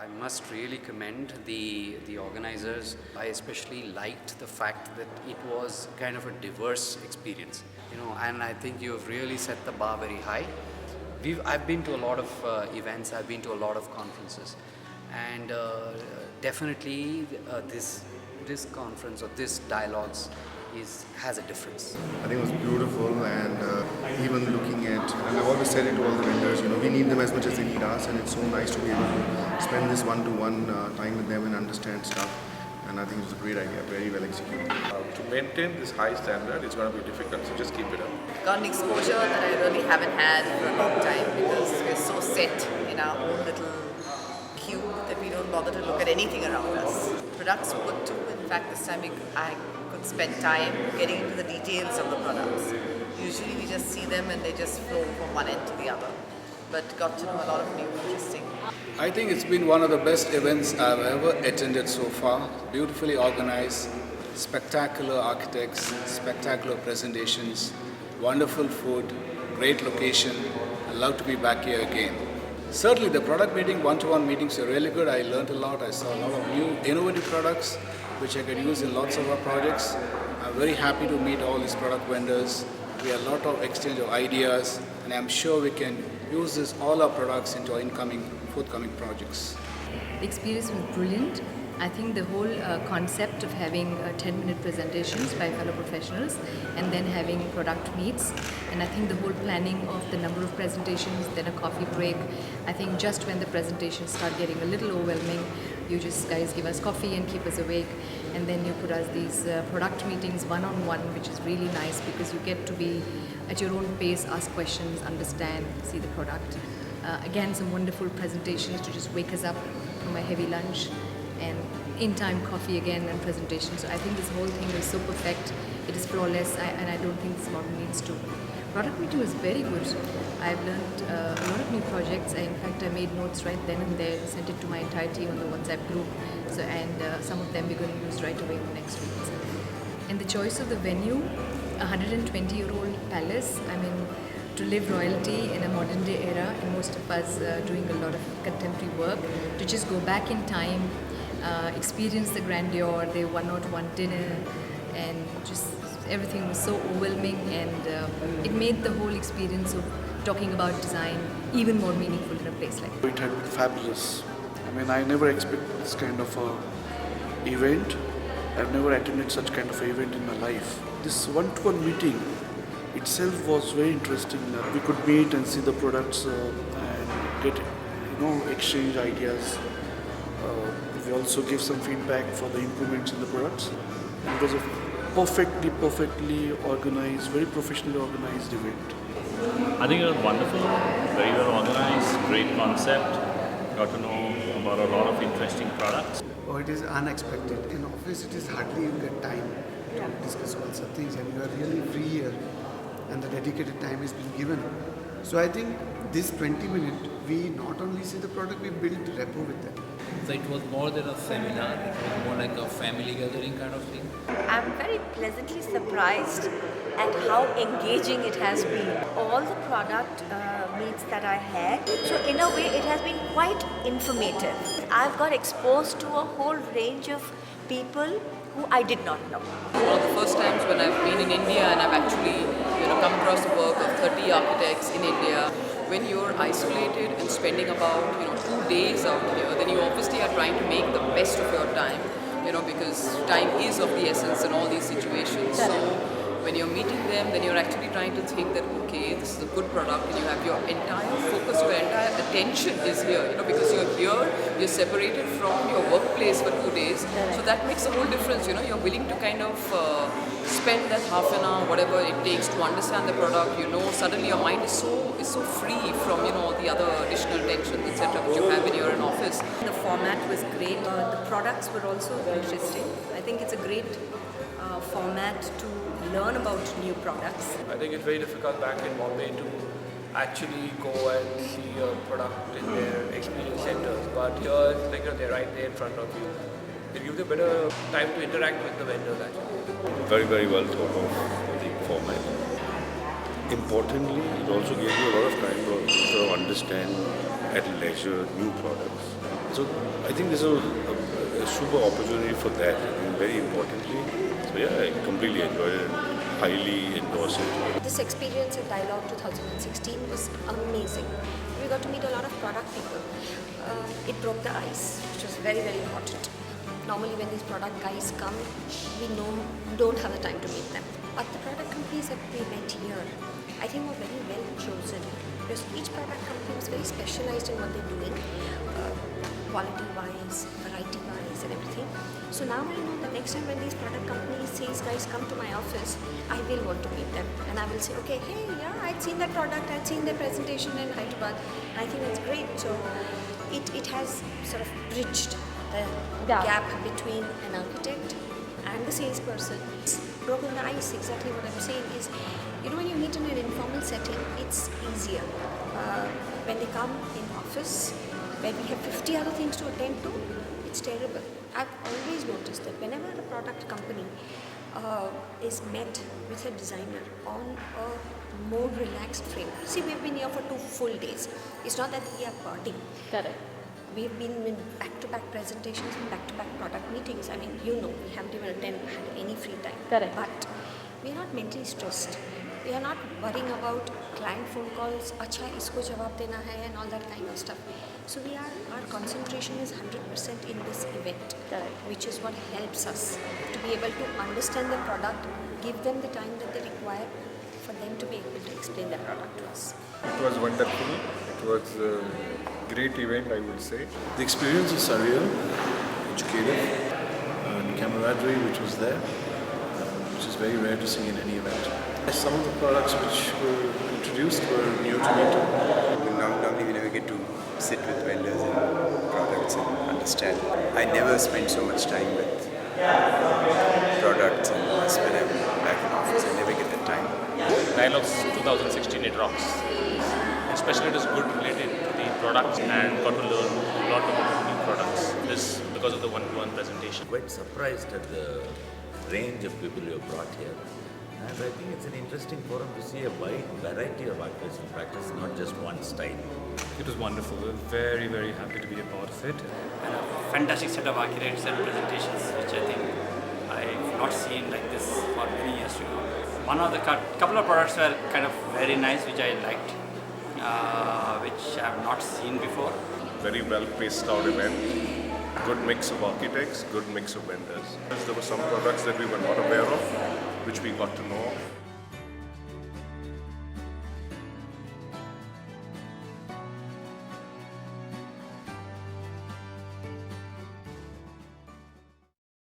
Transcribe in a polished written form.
I must really commend the organizers. I especially liked the fact that it was kind of a diverse experience, and I think you've really set the bar very high. I've been to a lot of events, I've been to a lot of conferences, and definitely this conference or this dialogues has a difference. I think it was beautiful, and even looking at, and I've always said it to all the vendors, we need them as much as they need us, and it's so nice to be able to spend this one-to-one time with them and understand stuff. And I think it was a great idea, very well executed. To maintain this high standard, it's going to be difficult, so just keep it up. Got an exposure that I really haven't had for a long time because we're so set in our own little cube that we don't bother to look at anything around us. Products were good too. In fact, this time I could spend time getting into the details of the products. Usually we just see them and they just flow from one end to the other. But got to know a lot of new interesting. I think it's been one of the best events I've ever attended so far. Beautifully organized, spectacular architects, spectacular presentations, wonderful food, great location. I'd love to be back here again. Certainly the product meeting, one-to-one meetings are really good. I learned a lot. I saw a lot of new innovative products which I could use in lots of our projects. I'm very happy to meet all these product vendors. We had a lot of exchange of ideas, and I'm sure we can use all our products into our forthcoming projects. The experience was brilliant. I think the whole concept of having 10-minute presentations by fellow professionals and then having product meets, and I think the whole planning of the number of presentations, then a coffee break. I think just when the presentations start getting a little overwhelming, you just guys give us coffee and keep us awake, and then you put us these product meetings one-on-one, which is really nice because you get to be at your own pace, ask questions, understand, see the product. Again, some wonderful presentations to just wake us up from a heavy lunch, and in-time coffee again and presentation. So I think this whole thing is so perfect. It is flawless, and I don't think this model needs to. Product meeting was very good. I've learned a lot of new projects. In fact, I made notes right then and there, sent it to my entire team on the WhatsApp group. So, and some of them we're going to use right away for next week. And the choice of the venue, a 120-year-old palace. I mean, to live royalty in a modern day era, and most of us doing a lot of contemporary work, to just go back in time, experience the grandeur, the 101 dinner, and just everything was so overwhelming, and it made the whole experience of talking about design even more meaningful in a place like that. It had been fabulous. I mean, I never expected this kind of a event. I've never attended such kind of event in my life. This one-to-one meeting itself was very interesting. We could meet and see the products and get, exchange ideas. We also gave some feedback for the improvements in the products. It was a perfectly organized, very professionally organized event. I think it was wonderful, very well organized, great concept. Got to know about a lot of interesting products. Oh, it is unexpected. In office, it is hardly you get time to discuss all such things, and you are really free here, and the dedicated time has been given. So I think this 20 minutes, we not only see the product, we build rapport with them. So it was more than a seminar, it was more like a family gathering kind of thing. I'm very pleasantly surprised at how engaging it has been. All the product meets that I had, so in a way it has been quite informative. I've got exposed to a whole range of people who I did not know. One of the first times when I've been in India and I've actually come across the work of 30 architects in India. When you're isolated and spending about 2 days out here, then you obviously are trying to make the best of your time, because time is of the essence in all these situations. So when you're meeting them, then you're actually trying to think that, okay, this is a good product, and you have your entire focus, your entire attention is here, because you're here, you're separated from your workplace for 2 days. So that makes a whole difference, you're willing to kind of spend that half an hour, whatever it takes to understand the product, suddenly your mind is so free from, the other additional tensions, etc., which you have when you're in office. The format was great. The products were also interesting. I think it's a great format to learn about new products. I think it's very difficult back in Bombay to actually go and see a product in their experience centers, but here, they're right there in front of you. It gives you better time to interact with the vendors actually. Very, very well thought of the format. Importantly, it also gave you a lot of time to sort of understand at leisure new products. So I think this is a super opportunity for that, and very importantly. So yeah, I completely enjoyed it, highly endorse it. This experience at Dialogue 2016 was amazing. We got to meet a lot of product people. It broke the ice, which was very, very important. Normally when these product guys come, we don't have the time to meet them. But the product companies that we met here, I think were very well chosen. Because each product company was very specialized in what they're doing, quality-wise, variety-wise and everything. So now I know that next time when these product companies, sales guys come to my office, I will want to meet them. And I will say, okay, hey, yeah, I'd seen that product, I'd seen their presentation in Hyderabad. And I think that's great. So it has sort of bridged the gap between an architect and the salesperson. It's broken the ice. Exactly what I'm saying is, when you meet in an informal setting, it's easier. When they come in office, where we have 50 other things to attend to, it's terrible. I've always noticed that whenever a product company is met with a designer on a more relaxed frame. See, we've been here for 2 full days. It's not that we are partying. Correct. We've been in back-to-back presentations and back-to-back product meetings. I mean, we haven't even had any free time. Correct. But we're not mentally stressed. We are not worrying about client phone calls, acha isko jawab dena hai, and all that kind of stuff. So our concentration is 100% in this event, which is what helps us to be able to understand the product, give them the time that they require for them to be able to explain the product to us. It was wonderful. It was a great event, I would say. The experience is surreal, educative, and camaraderie which was there, which is very rare to see in any event. Some of the products which were introduced were new to me too. Normally we never get to sit with vendors and products and understand. I never spend so much time with products, and when I'm back in office I never get the time. Dialogues 2016, it rocks. Especially it is good related to the products and got to learn a lot about new products. This because of the one-to-one presentation. Quite surprised at the range of people you have brought here. And I think it's an interesting forum to see a wide variety of architectural practice, not just one style. It was wonderful. We're very, very happy to be a part of it. And a fantastic set of architects and presentations, which I think I've not seen like this for many years to go. One of the couple of products were kind of very nice, which I liked, which I have not seen before. Very well paced out event. Good mix of architects, good mix of vendors. There were some products that we were not aware of, which we got to know.